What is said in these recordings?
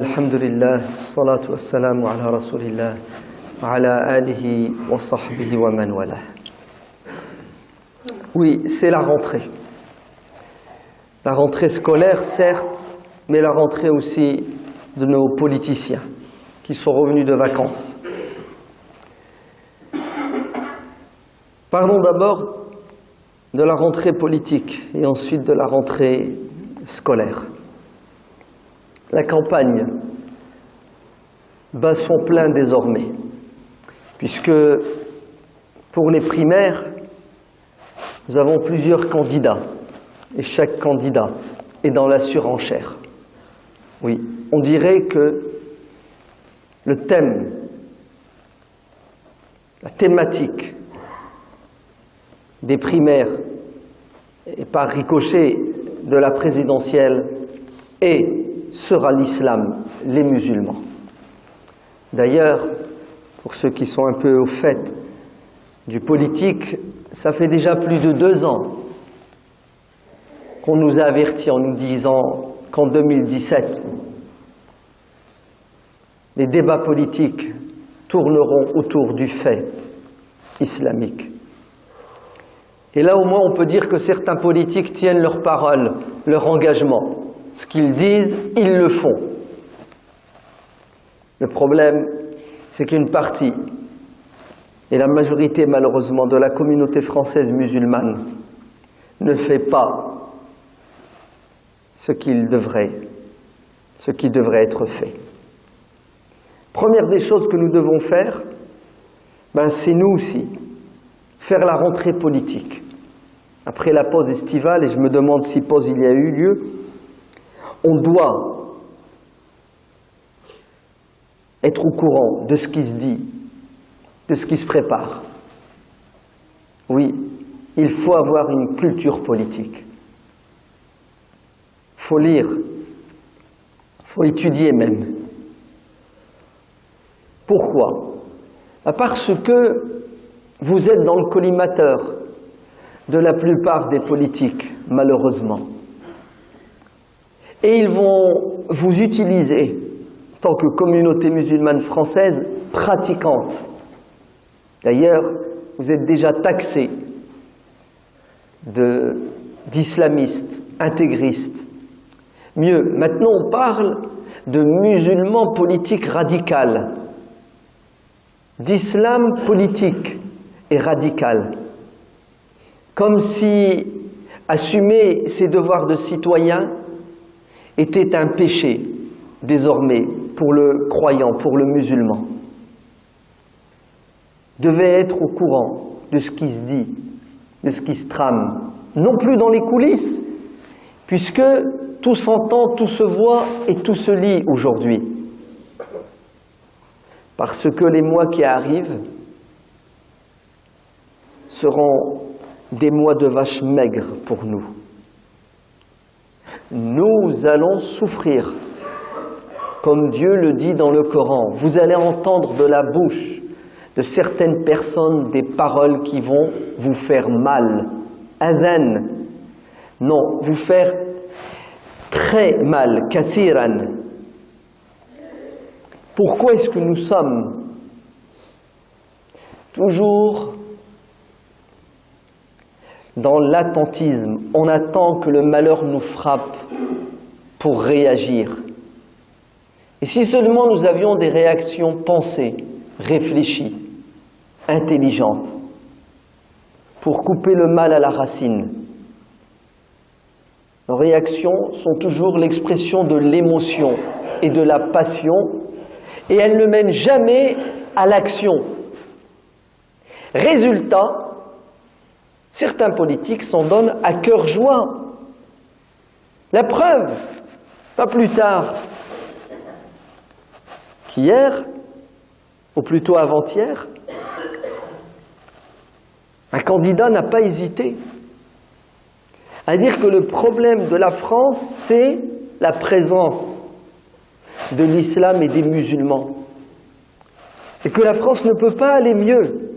Alhamdulillah, salatu wassalamu ala rasulillah, wa ala alihi wa sahbihi wa man wala. Oui, c'est la rentrée. La rentrée scolaire, certes, mais la rentrée aussi de nos politiciens qui sont revenus de vacances. Parlons d'abord de la rentrée politique et ensuite de la rentrée scolaire. La campagne bat son plein désormais, puisque pour les primaires, nous avons plusieurs candidats, et chaque candidat est dans la surenchère. Oui, on dirait que le thème, la thématique des primaires, et par ricochet de la présidentielle, sera l'islam, les musulmans. D'ailleurs, pour ceux qui sont un peu au fait du politique, ça fait déjà plus de 2 ans qu'on nous a avertis en nous disant qu'en 2017, les débats politiques tourneront autour du fait islamique. Et là, au moins, on peut dire que certains politiques tiennent leur parole, leur engagement. Ce qu'ils disent, ils le font. Le problème, c'est qu'une partie, et la majorité malheureusement de la communauté française musulmane, ne fait pas ce qui devrait être fait. Première des choses que nous devons faire, c'est nous aussi, faire la rentrée politique. Après la pause estivale, et je me demande si pause il y a eu lieu, on doit être au courant de ce qui se dit, de ce qui se prépare. Oui, il faut avoir une culture politique. Il faut lire, il faut étudier même. Pourquoi? Parce que vous êtes dans le collimateur de la plupart des politiques, malheureusement. Et ils vont vous utiliser, en tant que communauté musulmane française pratiquante. D'ailleurs, vous êtes déjà taxés d'islamistes, intégristes. Mieux, maintenant on parle de musulmans politiques radicaux, d'islam politique et radical. Comme si assumer ses devoirs de citoyen était un péché, désormais, pour le croyant, pour le musulman. Devait être au courant de ce qui se dit, de ce qui se trame, non plus dans les coulisses, puisque tout s'entend, tout se voit et tout se lit aujourd'hui. Parce que les mois qui arrivent seront des mois de vaches maigres pour nous. Nous allons souffrir, comme Dieu le dit dans le Coran. Vous allez entendre de la bouche de certaines personnes des paroles qui vont vous faire mal. Adhan, non, vous faire très mal, kathiran. Pourquoi est-ce que nous sommes toujours dans l'attentisme? On attend que le malheur nous frappe pour réagir. Et si seulement nous avions des réactions pensées, réfléchies, intelligentes, pour couper le mal à la racine. Nos réactions sont toujours l'expression de l'émotion et de la passion, et elles ne mènent jamais à l'action. Résultat, certains politiques s'en donnent à cœur joie. La preuve, pas plus tard qu'hier, ou plutôt avant-hier, un candidat n'a pas hésité à dire que le problème de la France, c'est la présence de l'islam et des musulmans. Et que la France ne peut pas aller mieux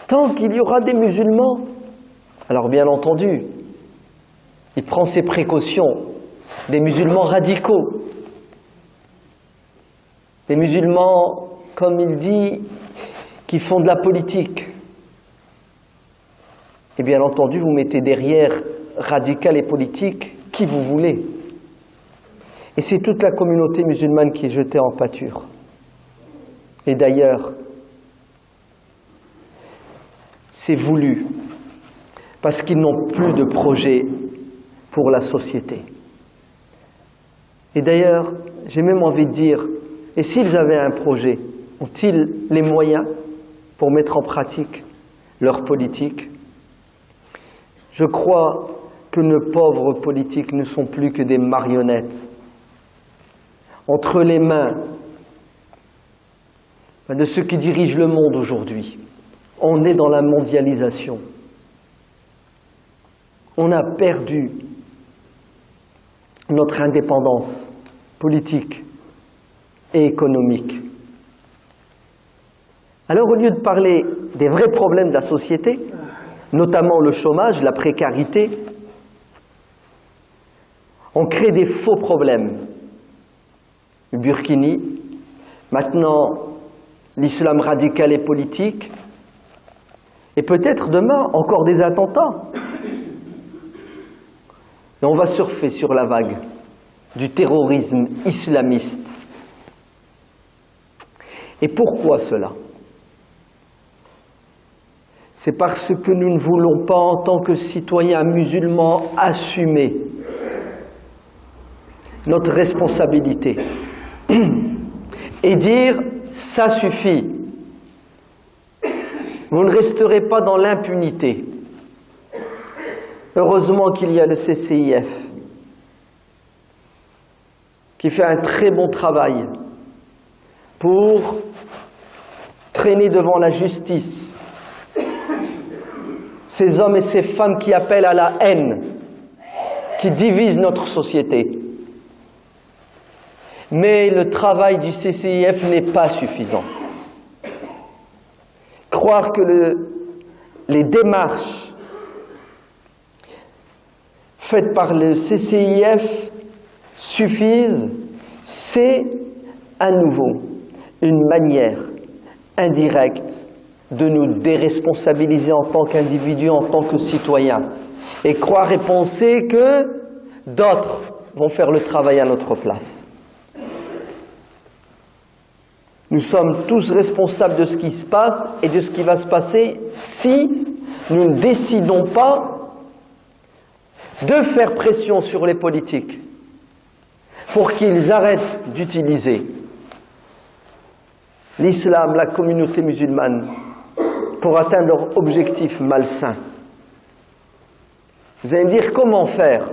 tant qu'il y aura des musulmans. Alors bien entendu, il prend ses précautions, des musulmans radicaux. des musulmans, comme il dit, qui font de la politique. Et bien entendu, vous mettez derrière radical et politique qui vous voulez. Et c'est toute la communauté musulmane qui est jetée en pâture. Et d'ailleurs, c'est voulu, parce qu'ils n'ont plus de projet pour la société. Et d'ailleurs, j'ai même envie de dire, et s'ils avaient un projet, ont-ils les moyens pour mettre en pratique leur politique? Je crois que nos pauvres politiques ne sont plus que des marionnettes entre les mains de ceux qui dirigent le monde aujourd'hui. On est dans la mondialisation. On a perdu notre indépendance politique et économique. Alors au lieu de parler des vrais problèmes de la société, notamment le chômage, la précarité, on crée des faux problèmes. Le burkini, maintenant l'islam radical et politique, et peut-être demain encore des attentats. Et on va surfer sur la vague du terrorisme islamiste. Et pourquoi cela? C'est parce que nous ne voulons pas, en tant que citoyens musulmans, assumer notre responsabilité et dire « ça suffit ». Vous ne resterez pas dans l'impunité. Heureusement qu'il y a le CCIF qui fait un très bon travail pour traîner devant la justice ces hommes et ces femmes qui appellent à la haine, qui divisent notre société. Mais le travail du CCIF n'est pas suffisant. Croire que les démarches faites par le CCIF suffisent, c'est à nouveau une manière indirecte de nous déresponsabiliser en tant qu'individus, en tant que citoyens, et croire et penser que d'autres vont faire le travail à notre place. Nous sommes tous responsables de ce qui se passe et de ce qui va se passer si nous ne décidons pas de faire pression sur les politiques pour qu'ils arrêtent d'utiliser l'islam, la communauté musulmane, pour atteindre leur objectif malsain. Vous allez me dire comment faire?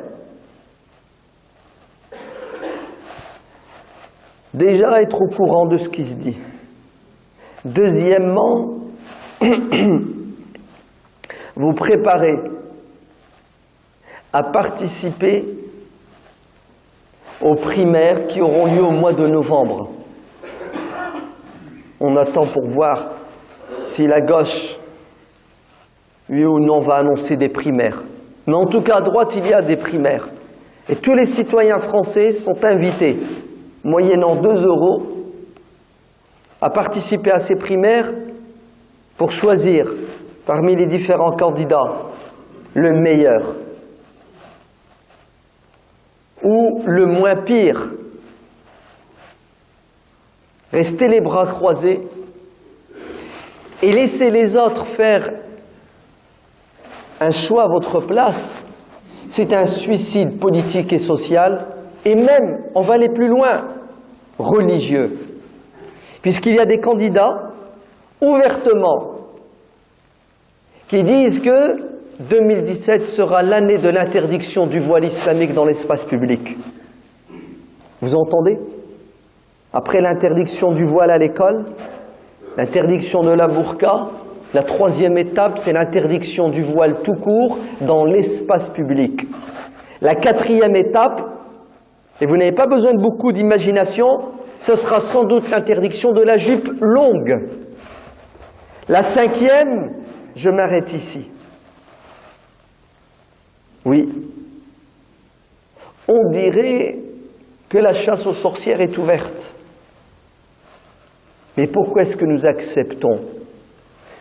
Déjà, être au courant de ce qui se dit. Deuxièmement, vous préparer à participer aux primaires qui auront lieu au mois de novembre. On attend pour voir si la gauche, oui ou non, va annoncer des primaires. Mais en tout cas, à droite, il y a des primaires. Et tous les citoyens français sont invités, moyennant 2 €, à participer à ces primaires pour choisir parmi les différents candidats le meilleur ou le moins pire. Restez les bras croisés et laissez les autres faire un choix à votre place. C'est un suicide politique et social, et même, on va aller plus loin, religieux. Puisqu'il y a des candidats, ouvertement, qui disent que 2017 sera l'année de l'interdiction du voile islamique dans l'espace public. Vous entendez? Après l'interdiction du voile à l'école, l'interdiction de la burqa, la 3e étape, c'est l'interdiction du voile tout court dans l'espace public. La 4e étape, et vous n'avez pas besoin de beaucoup d'imagination, ce sera sans doute l'interdiction de la jupe longue. La 5e, je m'arrête ici. Oui, on dirait que la chasse aux sorcières est ouverte. Mais pourquoi est-ce que nous acceptons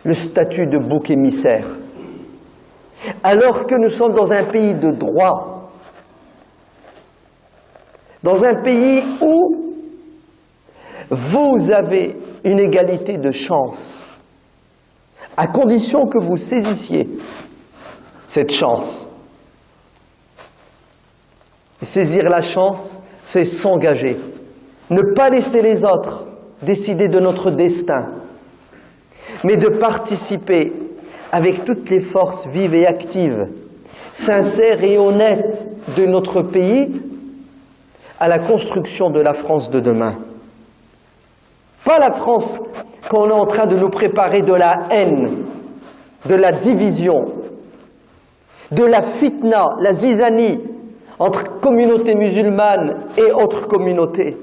le statut de bouc émissaire alors que nous sommes dans un pays de droit, dans un pays où vous avez une égalité de chance, à condition que vous saisissiez cette chance. Et saisir la chance, c'est s'engager. Ne pas laisser les autres décider de notre destin, mais de participer avec toutes les forces vives et actives, sincères et honnêtes de notre pays à la construction de la France de demain. Pas la France qu'on est en train de nous préparer de la haine, de la division, de la fitna, la zizanie entre communautés musulmanes et autres communautés.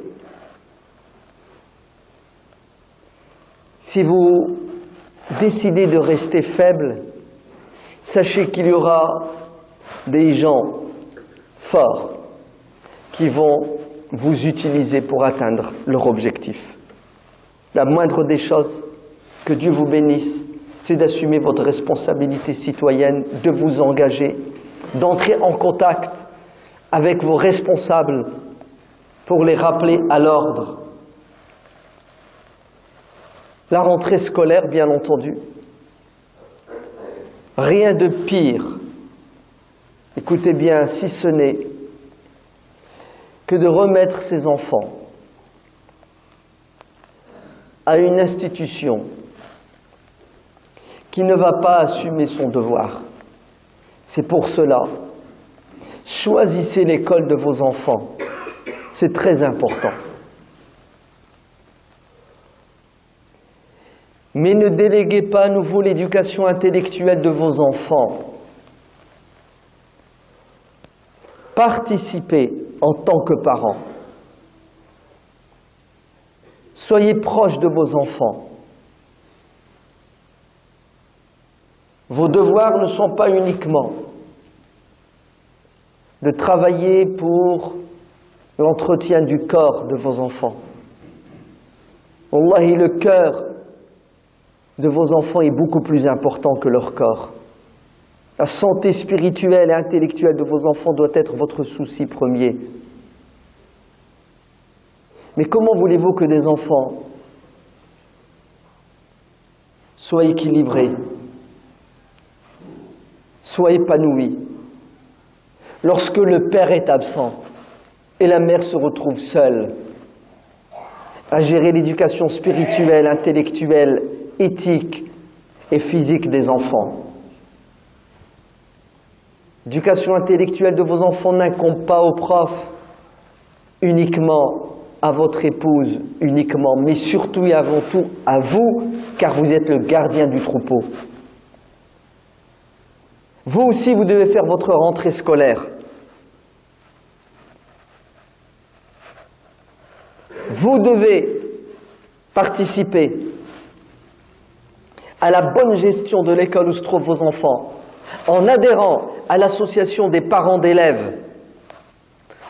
Si vous décidez de rester faible, sachez qu'il y aura des gens forts qui vont vous utiliser pour atteindre leur objectif. La moindre des choses, que Dieu vous bénisse, c'est d'assumer votre responsabilité citoyenne, de vous engager, d'entrer en contact avec vos responsables pour les rappeler à l'ordre. La rentrée scolaire, bien entendu, rien de pire, écoutez bien, si ce n'est que de remettre ses enfants à une institution qui ne va pas assumer son devoir. C'est pour cela, choisissez l'école de vos enfants, c'est très important. Mais ne déléguez pas à nouveau l'éducation intellectuelle de vos enfants. Participez en tant que parents. Soyez proches de vos enfants. Vos devoirs ne sont pas uniquement de travailler pour l'entretien du corps de vos enfants. Wallahi, le cœur de vos enfants est beaucoup plus important que leur corps. La santé spirituelle et intellectuelle de vos enfants doit être votre souci premier. Mais comment voulez-vous que des enfants soient équilibrés, soient épanouis, lorsque le père est absent et la mère se retrouve seule à gérer l'éducation spirituelle, intellectuelle, éthique et physique des enfants? L'éducation intellectuelle de vos enfants n'incombe pas aux profs, uniquement à votre épouse, uniquement, mais surtout et avant tout à vous, car vous êtes le gardien du troupeau. Vous aussi, vous devez faire votre rentrée scolaire. Vous devez participer à la bonne gestion de l'école où se trouvent vos enfants, en adhérant à l'association des parents d'élèves,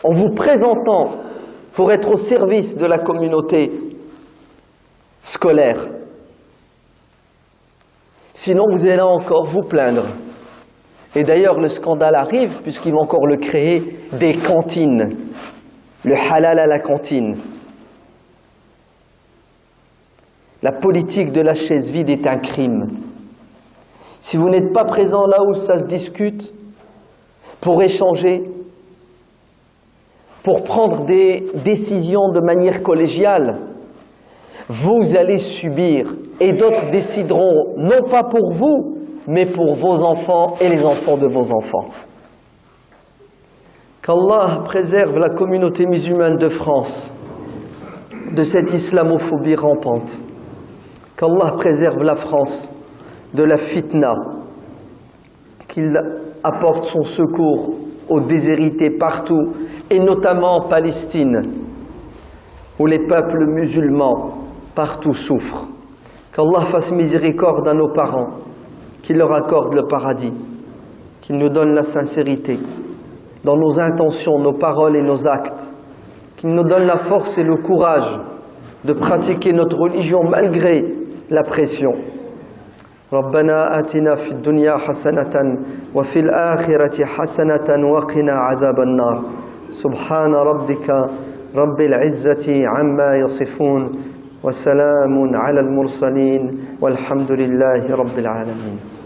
en vous présentant pour être au service de la communauté scolaire. Sinon, vous allez encore vous plaindre. Et d'ailleurs, le scandale arrive, puisqu'ils vont encore le créer, des cantines. Le halal à la cantine. La politique de la chaise vide est un crime. Si vous n'êtes pas présent là où ça se discute, pour échanger, pour prendre des décisions de manière collégiale, vous allez subir et d'autres décideront, non pas pour vous, mais pour vos enfants et les enfants de vos enfants. Qu'Allah préserve la communauté musulmane de France de cette islamophobie rampante. Qu'Allah préserve la France de la fitna, qu'il apporte son secours aux déshérités partout, et notamment en Palestine, où les peuples musulmans partout souffrent. Qu'Allah fasse miséricorde à nos parents, qu'il leur accorde le paradis, qu'il nous donne la sincérité dans nos intentions, nos paroles et nos actes, qu'il nous donne la force et le courage de pratiquer notre religion malgré la pression. ربنا آتنا في الدنيا حسنة وفي الآخرة حسنة وقنا عذاب النار سبحان ربك رب العزة عما يصفون وسلام على المرسلين والحمد لله رب العالمين.